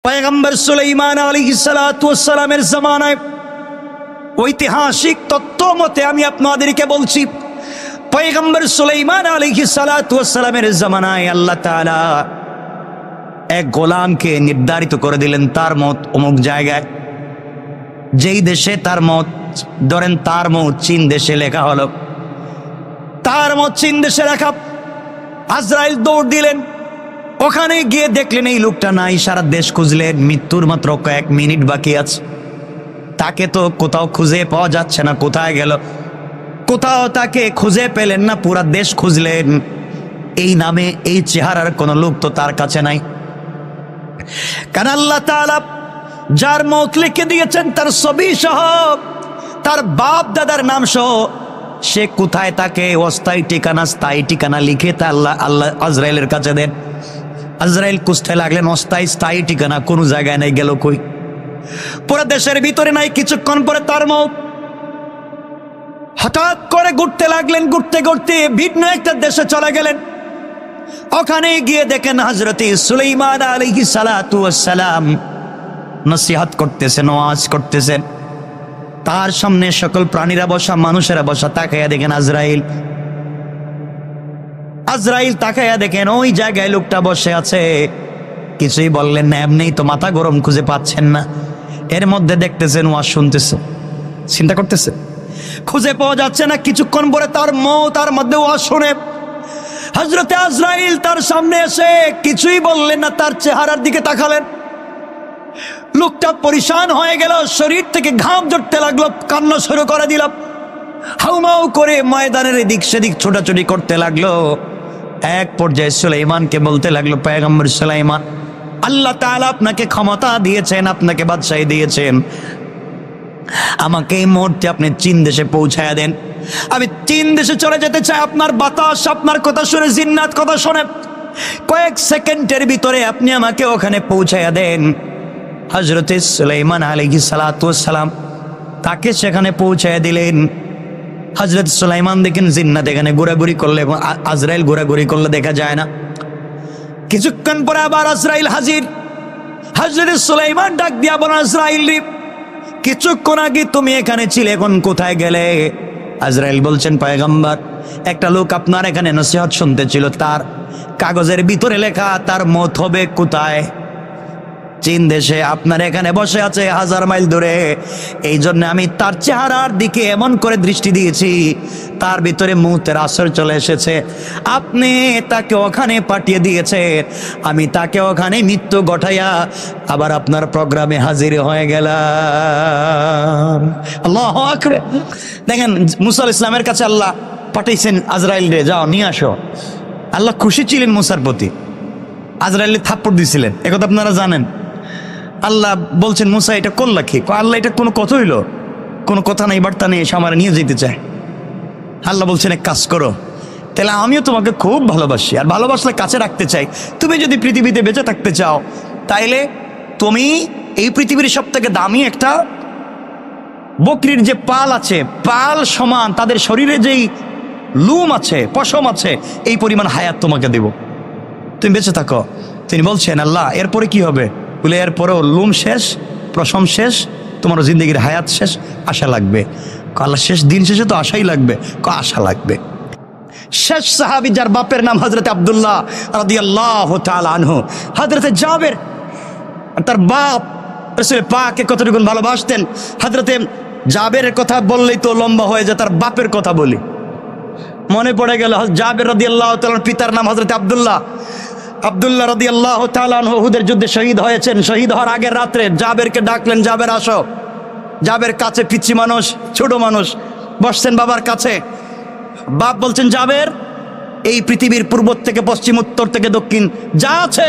পয়গম্বর সুলাইমান আলাইহিস সালাতু ওয়াস সালামের জামানায় ঐতিহাসিক তত্ত্ব মতে আমি আপনাদেরকে বলছি, পয়গম্বর সুলাইমান আলাইহিস সালাতু ওয়াস সালামের জামানায় আল্লাহ তাআলা এক গোলামকে নির্ধারিত করে দিলেন তার মত অমুক জায়গায়, যেই দেশে তার মত, ধরেন তার মত চীন দেশে লেখা হলো, তার মত চীন দেশে লেখা। আজরাইল দৌড় দিলেন, ওখানে গিয়ে দেখলেন এই লোকটা নাই। সারা দেশ খুঁজলেন, মৃত্যুর মাত্র কয়েক মিনিট বাকি আছে, তাকে তো কোথাও খুঁজে পাওয়া যাচ্ছে না। কোথায় গেল? কোথাও তাকে খুঁজে পেলেন না। পুরা দেশ খুঁজলেন, এই নামে এই চেহারার কোন লোক তো তার কাছে নাই। কারণ আল্লাহ তাআলা যার মত লিখে দিয়েছেন তার ছবি সহ, তার বাপ দাদার নাম সহ, সে কোথায় তাকে অস্থায়ী ঠিকানা স্থায়ী ঠিকানা লিখে তা আল্লাহ আজরাইলের কাছে দেন। আজরাইল খুঁজতে লাগলেন অস্থায়ী স্থায়ী ঠিকানা, কোনো জায়গায় নাই। গেল কই? পুরো দেশের ভিতরে নাই। কিছুক্ষণ পরে তার মত। হঠাৎ করে ঘুরতে লাগলেন, ঘুরতে ঘুরতে ভিন্ন একটা দেশে চলে গেলেন। ওখানে গিয়ে দেখেন হযরত সুলাইমান আলাইহিস সালাতু ওয়াস সালাম নসিহত করতেছেন, ওয়াজ করতেছেন। তার সামনে সকল প্রাণীরা বসা, মানুষেরা বসা। তাকাইয়া দেখেন আজরাইল। আজরাইল তাকাইয়া দেখেন ওই জায়গায় লোকটা বসে আছে। কিছুই বললেন না, এমনি তো মাথা গরম, খুঁজে পাচ্ছেন না। এর মধ্যে দেখতেছেন ওয়াজ শুনতেছে, চিন্তা করতেছে, খুঁজে পাওয়া যাচ্ছে না। কিছুক্ষণ পরে তার মত, তার মধ্যে ওয়াজ শুনে হযরতে আজরাইল তার সামনে এসে কিছুই বললেন না, তার চেহারার দিকে তাকালেন। লোকটা পরিশান হয়ে গেল, শরীর থেকে ঘাম ঝরতে লাগলো, কান্না শুরু করে দিল, হাউমাউ করে ময়দানের এদিক সেদিক ছোটাছুটি করতে লাগলো। এক পর্যায়ে সুলাইমানকে বলতে লাগলো, পয়গম্বর সুলাইমান, আল্লাহ তাআলা আপনাকে ক্ষমতা দিয়েছেন, আপনাকে বাদশাহী দিয়েছেন, আমাকে এই মুহূর্তে আপনি চীন দেশে পৌঁছায়া দেন। আমি চীন দেশে চলে যেতে চাই। আপনার বাতাস, আপনার কথা শুনে, জিন্নাত কথা শুনে কয়েক সেকেন্ডের ভিতরে আপনি আমাকে ওখানে পৌঁছায়া দেন। হযরতে সুলাইমান আলাইহিস সালাতু ওয়াস সালাম তাকে সেখানে পৌঁছায়া দিলেন। হযরত সুলাইমান দেখেন জিন্নাত এখানে ঘোরাঘুরি করলে এবং আজরাইল ঘোরাঘুরি করলে দেখা যায় না। কিছুক্ষণ পরে আবার আজরাইল হাজির। হযরত সুলাইমান ডাক দিয়া বলেন, আজরাইল রে, কিছুক্ষণ আগে তুমি এখানে ছিলে, এখন কোথায় গেলে? আজরাইল বলছেন, পয়গম্বর, একটা লোক আপনার এখানে নসিহত শুনতে ছিল, তার কাগজের ভিতরে লেখা তার মত হবে কোথায়? চীন দেশে। আপনার এখানে বসে আছে 1000 মাইল দূরে। এই জন্য আমি তার চেহারার দিকে এমন করে দৃষ্টি দিয়েছি, তার ভিতরে মুহূর্তের আসর চলে এসেছে। আপনি তাকে ওখানে পাঠিয়ে দিয়েছেন, আমি তাকে ওখানে মৃত্যু ঘটাইয়া আবার আপনার প্রোগ্রামে হাজির হয়ে গেলাম। আল্লাহু আকবার। দেখেন মুসা আলাইহিস সালামের কাছে আল্লাহ পাঠাইছেন আজরাইল রে, যাও নিয়ে আসো। আল্লাহ খুশি ছিলেন মুসার প্রতি। আজরাইল থাপ্পড় দিয়েছিলেন, একথা আপনারা জানেন। আল্লাহ বলছেন, মুসা এটা করলা কি? আল্লাহ এটা কোনো কথা হইল? কোনো কথা নেই, বার্তা নেই, এসে আমার নিয়ে যেতে চায়। আল্লাহ বলছেন, এক কাজ করো, তাহলে আমিও তোমাকে খুব ভালোবাসি, আর ভালোবাসলে কাছে রাখতে চাই। তুমি যদি পৃথিবীতে বেঁচে থাকতে চাও, তাইলে তুমি এই পৃথিবীর সব থেকে দামি একটা বকরির যে পাল আছে, পাল সমান তাদের শরীরে যেই লুম আছে, পশম আছে, এই পরিমাণ হায়াত তোমাকে দেব, তুমি বেঁচে থাকো। তিনি বলছেন, আল্লাহ এরপরে কি হবে? বলে, এরপরেও লুম শেষ, পশম শেষ, তোমার জিন্দগির হায়াত শেষ, আশা লাগবে। আল্লাহ শেষ দিন শেষে তো আশাই লাগবে। আশা লাগবে। শেষ সাহাবী যার বাপের নাম হযরত আব্দুল্লাহ রাদিয়াল্লাহু তাআলা আনহু, হযরতে জাবের, তার বাপ রাসূল পাককে কতটুকু ভালোবাসতেন। হযরতে জাবেরের কথা বললেই তো লম্বা হয়ে যায়, তার বাপের কথা বলি। মনে পড়ে গেল জাবের রাদিয়াল্লাহু তাআলার পিতার নাম হযরত আব্দুল্লাহ। আব্দুল্লাহ রাদিয়াল্লাহু তাআলা আনহু উহুদের যুদ্ধে শহীদ হয়েছেন। শহীদ হওয়ার আগের রাত্রে জাবেরকে ডাকলেন, জাবের আসো। জাবের কাছে পিচ্চি মানুষ, ছোট মানুষ, বসছেন বাবার কাছে। বাপ বলছেন, জাবের, এই পৃথিবীর পূর্ব থেকে পশ্চিম, উত্তর থেকে দক্ষিণ যা আছে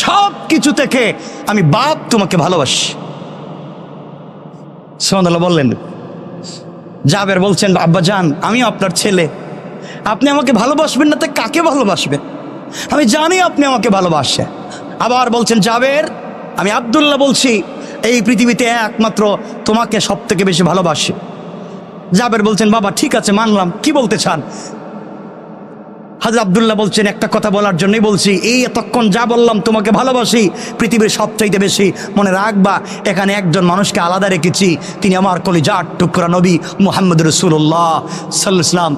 সব কিছু থেকে আমি বাপ তোমাকে ভালোবাসি। সুবহানাল্লাহ বললেন। জাবের বলছেন, আব্বা জান, আমি আপনার ছেলে, আপনি আমাকে ভালোবাসবেন না তো কাকে ভালোবাসবেন? আমি জানি আপনি আমাকে ভালোবাসেন। আবার বলছেন, জাবের, আমি আব্দুল্লাহ বলছি, এই পৃথিবীতে একমাত্র তোমাকে সব থেকে বেশি ভালোবাসি। জাবের বলছেন, বাবা ঠিক আছে মানলাম, কি বলতে চান? হযরত আব্দুল্লাহ বলছেন, একটা কথা বলার জন্যই বলছি, এই এতক্ষণ যা বললাম তোমাকে ভালোবাসি পৃথিবীর সবচাইতে বেশি, মনে রাখবা এখানে একজন মানুষকে আলাদা রেখেছি, তিনি আমার কলিজার টুকরা নবী মুহাম্মদ রাসূলুল্লাহ সাল্লাল্লাহু আলাইহি ওয়াসাল্লাম।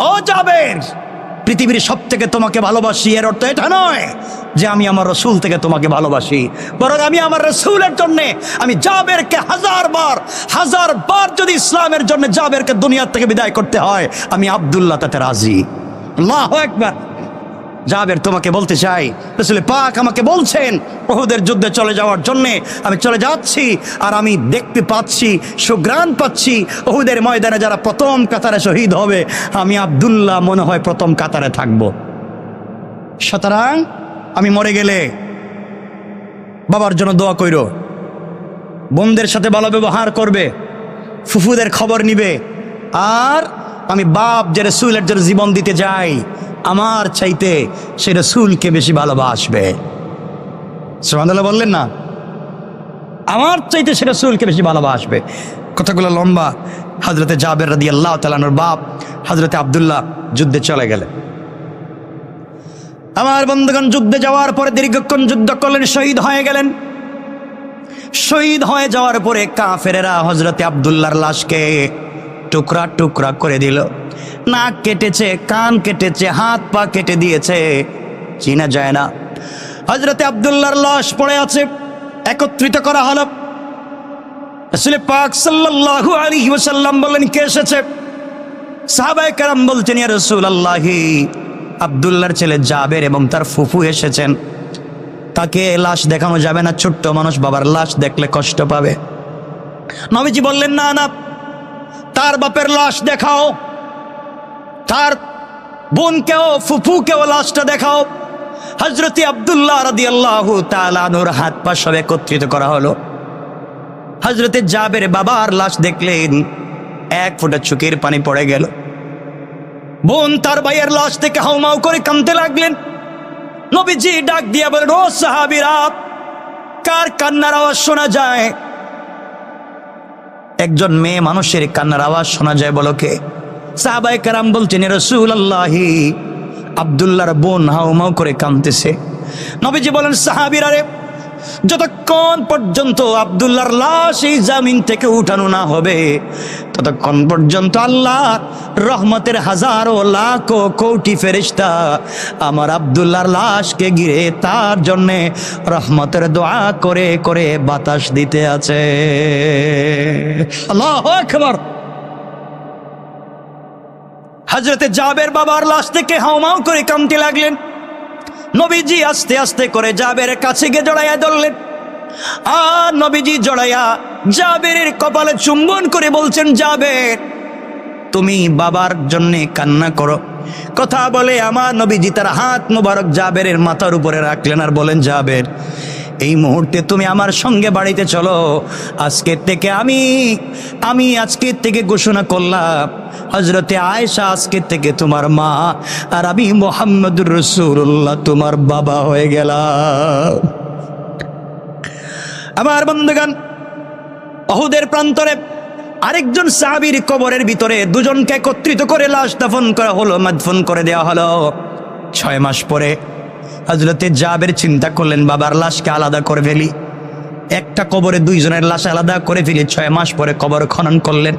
ও জাবের, পৃথিবীর সব থেকে তোমাকে ভালোবাসি এর অর্থ এটা নয় যে আমি আমার রসুল থেকে তোমাকে ভালোবাসি, বরং আমি আমার রসুলের জন্যে আমি জাবেরকে হাজার বার যদি ইসলামের জন্য জাবেরকে দুনিয়ার থেকে বিদায় করতে হয়, আমি আব্দুল্লাহ তাতে রাজি। আল্লাহু আকবার। জাবের তোমাকে বলতে চাই, রাসূল পাক আমাকে বলছেন উহুদের যুদ্ধে চলে যাওয়ার জন্যে, আমি চলে যাচ্ছি আর আমি দেখতে পাচ্ছি, সুঘ্রাণ পাচ্ছি উহুদের ময়দানে যারা প্রথম কাতারে শহীদ হবে, আমি আব্দুল্লাহ মনে হয় প্রথম কাতারে থাকবো। সুতরাং আমি মরে গেলে বাবার জন্য দোয়া কইরো, বোনদের সাথে ভালো ব্যবহার করবে, ফুফুদের খবর নিবে, আর আমি বাপ যে রাসূলের জন্য জীবন দিতে যাই আমার চাইতে সে রাসূলকে বেশি ভালোবাসবে। সুবহানাল্লাহ বললেন না? আমার চাইতে সে রাসূলকে বেশি ভালোবাসবে। কথাগুলো লম্বা। হযরতে জাবের রাদিয়াল্লাহু তাআলা আনহুর বাপ হযরতে আব্দুল্লাহ যুদ্ধে চলে গেলেন। আমার বন্ধুগণ, যুদ্ধে যাওয়ার পরে দীর্ঘক্ষণ যুদ্ধ করলেন, শহীদ হয়ে গেলেন। শহীদ হয়ে যাওয়ার পরে কাফেরেরা হযরতে আব্দুল্লাহর লাশকে টুকরা টুকরা করে দিল, নাক কেটেছে, কান কেটেছে, হাত পা কেটে দিয়েছে, চিনা যায় না। হযরতে আব্দুল্লাহর লাশ পড়ে আছে, একত্রিত করা হলো। রাসূল পাক সাল্লাল্লাহু আলাইহি ওয়াসাল্লাম বললেন, কে এসেছে? সাহাবায়ে কেরাম বলছেন, ইয়া রাসূলুল্লাহ, আব্দুল্লাহর ছেলে জাবের এবং তার ফুফু এসেছেন, তাকে লাশ দেখানো যাবে না, ছোট্ট মানুষ, বাবার লাশ দেখলে কষ্ট পাবে। নবীজি বললেন, না না, তার বাপের লাশ দেখাও, তার বোনকেও ফুফুকেও লাশটা দেখাও। হযরতে আব্দুল্লাহ রাদিয়াল্লাহু তাআলা আনহুর হাত পা সব একত্রিত করা হলো। হযরতে জাবের বাবার লাশ দেখলেন, এক ফোঁটা চোখের পানি পড়ে গেল। বোন তার ভাইয়ের লাশ থেকে হাউমাউ করে কাঁদতে লাগলেন। নবীজি ডাক দিয়ে বলেন, ও সাহাবীরা, কার কান্নার আওয়াজ শোনা যায়? একজন মেয়ে মানুষের কান্নার আওয়াজ শোনা যায়, বলো কে? সাহাবায়ে কেরাম বলছেন, ইয়া রাসূলুল্লাহ, আব্দুল্লাহর বোন হাউমাউ করে কাঁদতেছে। নবীজি বলেন, সাহাবীরা রে, যতক্ষণ পর্যন্ত আব্দুল্লাহর লাশ এই জামিন থেকে উঠানো না হবে, ততক্ষণ পর্যন্ত আল্লাহর রহমতের হাজারো লাখো কোটি ফেরেশতা আমার আব্দুল্লাহর লাশকে ঘিরে তার জন্য রহমতের দোয়া করে করে বাতাস দিতে আছে। আল্লাহু আকবার। হযরতে জাবের বাবার লাশ থেকে হাউমাউ করে কাঁদতে লাগলেন। নবীজি আস্তে আস্তে করে জাবের কাছে গিয়ে জড়াইয়া ধরলেন, আর নবীজি জড়াইয়া জাবেরের কপালে চুম্বন করে বলছেন, জাবের, তুমি বাবার জন্য কান্না করো। কথা বলে আমার নবীজি তার হাত মোবারক জাবেরের মাথার উপরে রাখলেন আর বলেন, জাবের, এই মুহূর্তে তুমি আমার সঙ্গে বাড়িতে চলো। আজকের থেকে আমি আজকের থেকে ঘোষণা করলাম, হযরতে আয়েশা আজকের থেকে তোমার মা, আর আমি মুহাম্মদুর রাসূলুল্লাহ তোমার বাবা হয়ে গেলাম। আমার বন্ধুগণ, উহুদের প্রান্তরে আরেকজন সাহাবীর কবরের ভিতরে দুজনকে একত্রিত করে লাশ দাফন করা হলো, মাদফন করে দেওয়া হলো। 6 মাস পরে হযরতে জাবের চিন্তা করলেন, বাবার লাশকে আলাদা করে ফেলি, একটা কবরে দুইজনের লাশ আলাদা করে ফেলি। 6 মাস পরে কবর খনন করলেন।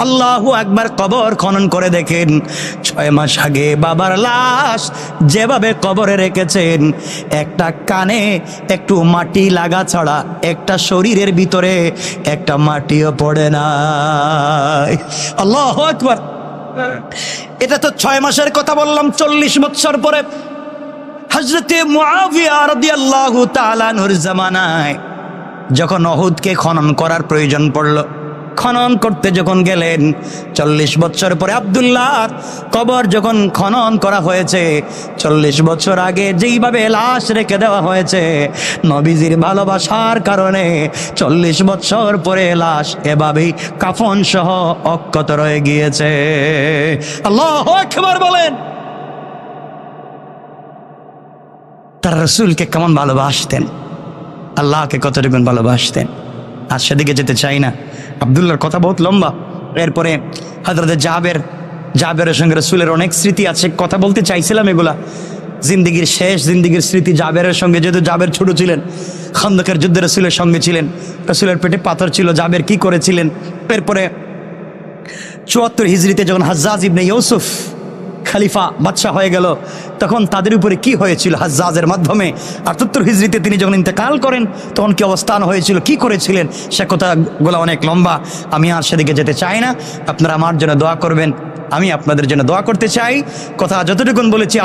আল্লাহু আকবার। কবর খনন করে দেখেন 6 মাস আগে বাবার লাশ যেভাবে কবরে রেখেছেন, একটা কানে একটু মাটি লাগা ছাড়া একটা শরীরের ভিতরে একটা মাটিও পড়ে না। আল্লাহু আকবার। এটা তো 6 মাসের কথা বললাম। 40 বছর পরে হযরতে মুআবিয়া রাদিয়াল্লাহু তাআলা আনহুর জামানায় যখন উহুদকে খনন করার প্রয়োজন পড়ল, খনন করতে যখন গেলেন, 40 বছর পরে আব্দুল্লাহর কবর যখন খনন করা হয়েছে, 40 বছর আগে যেইভাবে লাশ রেখে দেওয়া হয়েছে, নবীজির ভালোবাসার কারণে 40 বছর পরে লাশ এভাবেই কাফন সহ অক্ষত রয়ে গিয়েছে। আল্লাহু আকবার বলেন। তারা রাসূলকে কেমন ভালোবাসতেন, আল্লাহকে কতটুকু ভালোবাসতেন, আর সেদিকে যেতে চাই না। আব্দুল্লাহর কথা বহুত লম্বা। এরপরে হযরতে জাবের জাবেরের সঙ্গে রাসূলের অনেক স্মৃতি আছে, কথা বলতে চাইছিলাম এগুলা। জিন্দিগির শেষ জিন্দিগির স্মৃতি জাবেরের সঙ্গে, যেহেতু জাবের ছোট ছিলেন, খন্দকের যুদ্ধে রাসূলের সঙ্গে ছিলেন, রাসূলের পেটে পাথর ছিল, জাবের কি করেছিলেন। এরপরে ৭৪ হিজরিতে যখন হাজ্জাজ ইবনে ইউসুফ খলিফা বাদশাহ হয়ে গেল, তখন তাদের উপরে কি হয়েছিল হাজ্জাজের মাধ্যমে। ৭৮ হিজরিতে তিনি যখন ইন্তেকাল করেন, তখন কি অবস্থান হয়েছিল, কি করেছিলেন, সে কথাগুলো অনেক লম্বা, আমি আর সেদিকে যেতে চাই না। আপনারা আমার জন্য দোয়া করবেন, আমি আপনাদের জন্য দোয়া করতে চাই। কথা যতটুকুন বলেছি